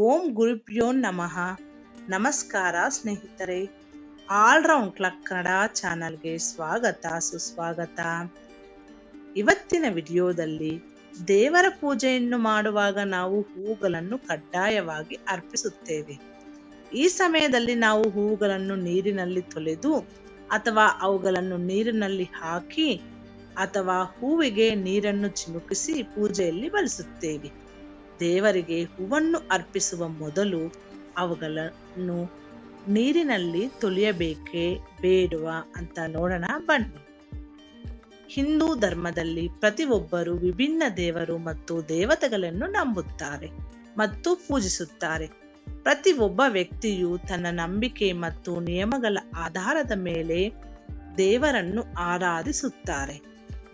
ಓಂ ಗುರುಭ್ಯೋ ನಮಃ. ನಮಸ್ಕಾರ ಸ್ನೇಹಿತರೆ, ಆಲ್ರೌಂಡ್ ಕ್ಲಾಕ್ ಕನ್ನಡ ಚಾನಲ್ಗೆ ಸ್ವಾಗತ ಸುಸ್ವಾಗತ. ಇವತ್ತಿನ ವಿಡಿಯೋದಲ್ಲಿ ದೇವರ ಪೂಜೆಯನ್ನು ಮಾಡುವಾಗ ನಾವು ಹೂಗಳನ್ನು ಕಡ್ಡಾಯವಾಗಿ ಅರ್ಪಿಸುತ್ತೇವೆ. ಈ ಸಮಯದಲ್ಲಿ ನಾವು ಹೂಗಳನ್ನು ನೀರಿನಲ್ಲಿ ತೊಳೆದು ಅಥವಾ ಅವುಗಳನ್ನು ನೀರಿನಲ್ಲಿ ಹಾಕಿ ಅಥವಾ ಹೂವಿಗೆ ನೀರನ್ನು ಚಿಮುಕಿಸಿ ಪೂಜೆಯಲ್ಲಿ ಬಳಸುತ್ತೇವೆ. ದೇವರಿಗೆ ಹೂವನ್ನು ಅರ್ಪಿಸುವ ಮೊದಲು ಅವುಗಳನ್ನು ನೀರಿನಲ್ಲಿ ತೊಳೆಯಬೇಕೇ ಬೇಡವಾ ಅಂತ ನೋಡೋಣ ಬನ್ನಿ. ಹಿಂದೂ ಧರ್ಮದಲ್ಲಿ ಪ್ರತಿಯೊಬ್ಬರು ವಿಭಿನ್ನ ದೇವರು ಮತ್ತು ದೇವತೆಗಳನ್ನು ನಂಬುತ್ತಾರೆ ಮತ್ತು ಪೂಜಿಸುತ್ತಾರೆ. ಪ್ರತಿಯೊಬ್ಬ ವ್ಯಕ್ತಿಯು ತನ್ನ ನಂಬಿಕೆ ಮತ್ತು ನಿಯಮಗಳ ಆಧಾರದ ಮೇಲೆ ದೇವರನ್ನು ಆರಾಧಿಸುತ್ತಾರೆ.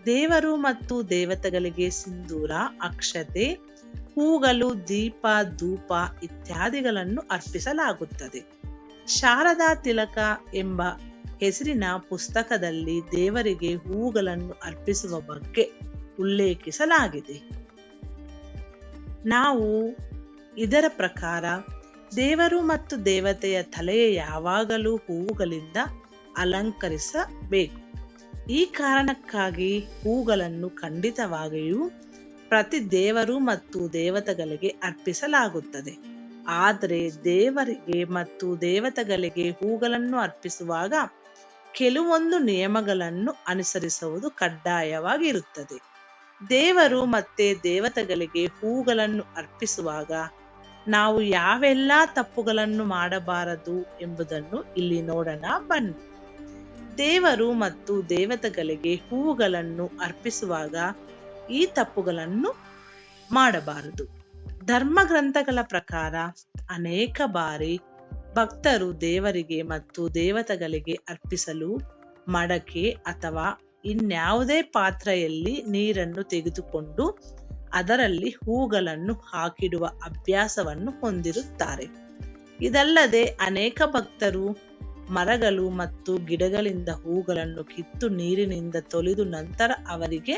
ದೇವರು ಮತ್ತು ದೇವತೆಗಳಿಗೆ ಸಿಂಧೂರ, ಅಕ್ಷತೆ, ಹೂಗಳು, ದೀಪ, ಧೂಪ ಇತ್ಯಾದಿಗಳನ್ನು ಅರ್ಪಿಸಲಾಗುತ್ತದೆ. ಶಾರದಾ ತಿಲಕ ಎಂಬ ಹೆಸರಿನ ಪುಸ್ತಕದಲ್ಲಿ ದೇವರಿಗೆ ಹೂಗಳನ್ನು ಅರ್ಪಿಸುವ ಬಗ್ಗೆ ಉಲ್ಲೇಖಿಸಲಾಗಿದೆ. ನಾವು ಇದರ ಪ್ರಕಾರ ದೇವರು ಮತ್ತು ದೇವತೆಯ ತಲೆಯ ಯಾವಾಗಲೂ ಹೂವುಗಳಿಂದ ಅಲಂಕರಿಸಬೇಕು. ಈ ಕಾರಣಕ್ಕಾಗಿ ಹೂಗಳನ್ನು ಖಂಡಿತವಾಗಿಯೂ ಪ್ರತಿ ದೇವರು ಮತ್ತು ದೇವತೆಗಳಿಗೆ ಅರ್ಪಿಸಲಾಗುತ್ತದೆ. ಆದರೆ ದೇವರಿಗೆ ಮತ್ತು ದೇವತೆಗಳಿಗೆ ಹೂಗಳನ್ನು ಅರ್ಪಿಸುವಾಗ ಕೆಲವೊಂದು ನಿಯಮಗಳನ್ನು ಅನುಸರಿಸುವುದು ಕಡ್ಡಾಯವಾಗಿರುತ್ತದೆ. ದೇವರು ಮತ್ತೆ ದೇವತೆಗಳಿಗೆ ಹೂಗಳನ್ನು ಅರ್ಪಿಸುವಾಗ ನಾವು ಯಾವೆಲ್ಲ ತಪ್ಪುಗಳನ್ನು ಮಾಡಬಾರದು ಎಂಬುದನ್ನು ಇಲ್ಲಿ ನೋಡೋಣ ಬನ್ನಿ. ದೇವರು ಮತ್ತು ದೇವತೆಗಳಿಗೆ ಹೂಗಳನ್ನು ಅರ್ಪಿಸುವಾಗ ಈ ತಪ್ಪುಗಳನ್ನು ಮಾಡಬಾರದು. ಧರ್ಮ ಗ್ರಂಥಗಳ ಪ್ರಕಾರ ಅನೇಕ ಬಾರಿ ಭಕ್ತರು ದೇವರಿಗೆ ಮತ್ತು ದೇವತೆಗಳಿಗೆ ಅರ್ಪಿಸಲು ಮಡಕೆ ಅಥವಾ ಇನ್ಯಾವುದೇ ಪಾತ್ರೆಯಲ್ಲಿ ನೀರನ್ನು ತೆಗೆದುಕೊಂಡು ಅದರಲ್ಲಿ ಹೂಗಳನ್ನು ಹಾಕಿಡುವ ಅಭ್ಯಾಸವನ್ನು ಹೊಂದಿರುತ್ತಾರೆ. ಇದಲ್ಲದೆ ಅನೇಕ ಭಕ್ತರು ಮರಗಳು ಮತ್ತು ಗಿಡಗಳಿಂದ ಹೂಗಳನ್ನು ಕಿತ್ತು ನೀರಿನಿಂದ ತೊಳೆದು ನಂತರ ಅವರಿಗೆ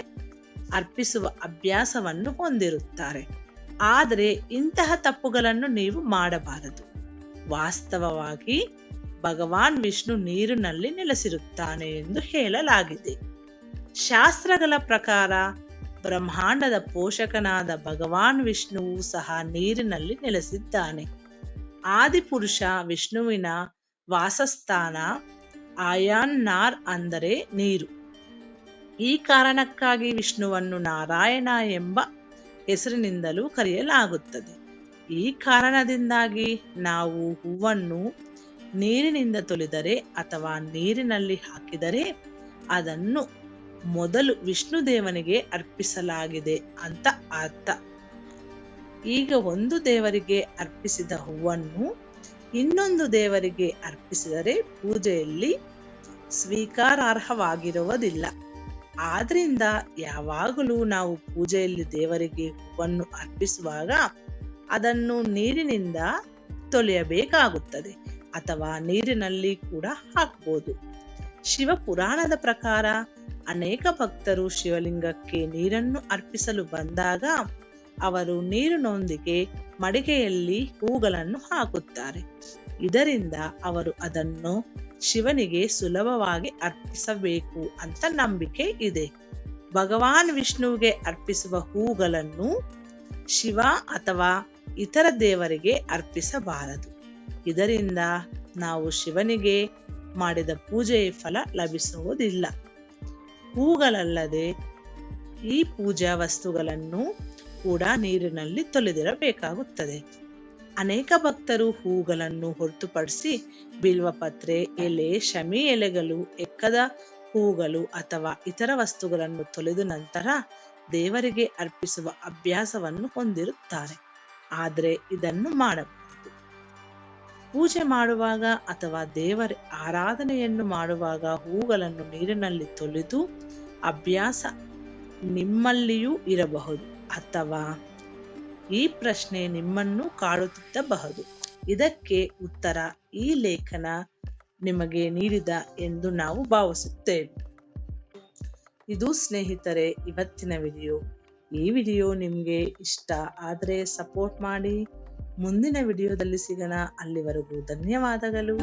ಅರ್ಪಿಸುವ ಅಭ್ಯಾಸವನ್ನು ಹೊಂದಿರುತ್ತಾರೆ. ಆದರೆ ಇಂತಹ ತಪ್ಪುಗಳನ್ನು ನೀವು ಮಾಡಬಾರದು. ವಾಸ್ತವವಾಗಿ ಭಗವಾನ್ ವಿಷ್ಣು ನೀರಿನಲ್ಲಿ ನೆಲೆಸಿರುತ್ತಾನೆ ಎಂದು ಹೇಳಲಾಗಿದೆ. ಶಾಸ್ತ್ರಗಳ ಪ್ರಕಾರ ಬ್ರಹ್ಮಾಂಡದ ಪೋಷಕನಾದ ಭಗವಾನ್ ವಿಷ್ಣುವು ಸಹ ನೀರಿನಲ್ಲಿ ನೆಲೆಸಿದ್ದಾನೆ. ಆದಿಪುರುಷ ವಿಷ್ಣುವಿನ ವಾಸಸ್ಥಾನ ಆಯಾನ್ನಾರ್ ಅಂದರೆ ನೀರು. ಈ ಕಾರಣಕ್ಕಾಗಿ ವಿಷ್ಣುವನ್ನು ನಾರಾಯಣ ಎಂಬ ಹೆಸರಿನಿಂದಲೂ ಕರೆಯಲಾಗುತ್ತದೆ. ಈ ಕಾರಣದಿಂದಾಗಿ ನಾವು ಹೂವನ್ನು ನೀರಿನಿಂದ ತೊಳೆದರೆ ಅಥವಾ ನೀರಿನಲ್ಲಿ ಹಾಕಿದರೆ ಅದನ್ನು ಮೊದಲು ವಿಷ್ಣು ದೇವನಿಗೆ ಅರ್ಪಿಸಲಾಗಿದೆ ಅಂತ ಅರ್ಥ. ಈಗ ಒಂದು ದೇವರಿಗೆ ಅರ್ಪಿಸಿದ ಹೂವನ್ನು ಇನ್ನೊಂದು ದೇವರಿಗೆ ಅರ್ಪಿಸಿದರೆ ಪೂಜೆಯಲ್ಲಿ ಸ್ವೀಕಾರಾರ್ಹವಾಗಿರುವುದಿಲ್ಲ. ಆದ್ರಿಂದ ಯಾವಾಗಲೂ ನಾವು ಪೂಜೆಯಲ್ಲಿ ದೇವರಿಗೆ ಹೂವನ್ನು ಅರ್ಪಿಸುವಾಗ ಅದನ್ನು ನೀರಿನಿಂದ ತೊಳೆಯಬೇಕಾಗುತ್ತದೆ ಅಥವಾ ನೀರಿನಲ್ಲಿ ಕೂಡ ಹಾಕಬಹುದು. ಶಿವ ಪುರಾಣದ ಪ್ರಕಾರ ಅನೇಕ ಭಕ್ತರು ಶಿವಲಿಂಗಕ್ಕೆ ನೀರನ್ನು ಅರ್ಪಿಸಲು ಬಂದಾಗ ಅವರು ನೀರಿನೊಂದಿಗೆ ಮಡಿಕೆಯಲ್ಲಿ ಹೂಗಳನ್ನು ಹಾಕುತ್ತಾರೆ. ಇದರಿಂದ ಅವರು ಅದನ್ನು ಶಿವನಿಗೆ ಸುಲಭವಾಗಿ ಅರ್ಪಿಸಬೇಕು ಅಂತ ನಂಬಿಕೆ ಇದೆ. ಭಗವಾನ್ ವಿಷ್ಣುವಿಗೆ ಅರ್ಪಿಸುವ ಹೂಗಳನ್ನು ಶಿವ ಅಥವಾ ಇತರ ದೇವರಿಗೆ ಅರ್ಪಿಸಬಾರದು. ಇದರಿಂದ ನಾವು ಶಿವನಿಗೆ ಮಾಡಿದ ಪೂಜೆಯ ಫಲ ಲಭಿಸುವುದಿಲ್ಲ. ಹೂಗಳಲ್ಲದೆ ಈ ಪೂಜಾ ವಸ್ತುಗಳನ್ನು ಕೂಡ ನೀರಿನಲ್ಲಿ ತೊಳೆದಿರಬೇಕಾಗುತ್ತದೆ. ಅನೇಕ ಭಕ್ತರು ಹೂಗಳನ್ನು ಹೊರತುಪಡಿಸಿ ಬಿಲ್ವಪತ್ರೆ, ಎಲೆ, ಶಮಿ ಎಲೆಗಳು, ಎಕ್ಕದ ಹೂಗಳು ಅಥವಾ ಇತರ ವಸ್ತುಗಳನ್ನು ತೊಳೆದ ನಂತರ ದೇವರಿಗೆ ಅರ್ಪಿಸುವ ಅಭ್ಯಾಸವನ್ನು ಹೊಂದಿರುತ್ತಾರೆ. ಆದರೆ ಇದನ್ನು ಮಾಡಬಾರದು. ಪೂಜೆ ಮಾಡುವಾಗ ಅಥವಾ ದೇವರ ಆರಾಧನೆಯನ್ನು ಮಾಡುವಾಗ ಹೂಗಳನ್ನು ನೀರಿನಲ್ಲಿ ತೊಳೆದು ಅಭ್ಯಾಸ ನಿಮ್ಮಲ್ಲಿಯೂ ಇರಬಹುದು ಅಥವಾ ಈ ಪ್ರಶ್ನೆ ನಿಮ್ಮನ್ನು ಕಾಡುತ್ತಿರಬಹುದು. ಇದಕ್ಕೆ ಉತ್ತರ ಈ ಲೇಖನ ನಿಮಗೆ ನೀಡಿದ ಎಂದು ನಾವು ಭಾವಿಸುತ್ತೇವೆ. ಇದು ಸ್ನೇಹಿತರೆ ಇವತ್ತಿನ ವಿಡಿಯೋ. ಈ ವಿಡಿಯೋ ನಿಮಗೆ ಇಷ್ಟ ಆದರೆ ಸಪೋರ್ಟ್ ಮಾಡಿ, ಮುಂದಿನ ವಿಡಿಯೋದಲ್ಲಿ ಸಿಗೋಣ. ಅಲ್ಲಿವರೆಗೂ ಧನ್ಯವಾದಗಳು.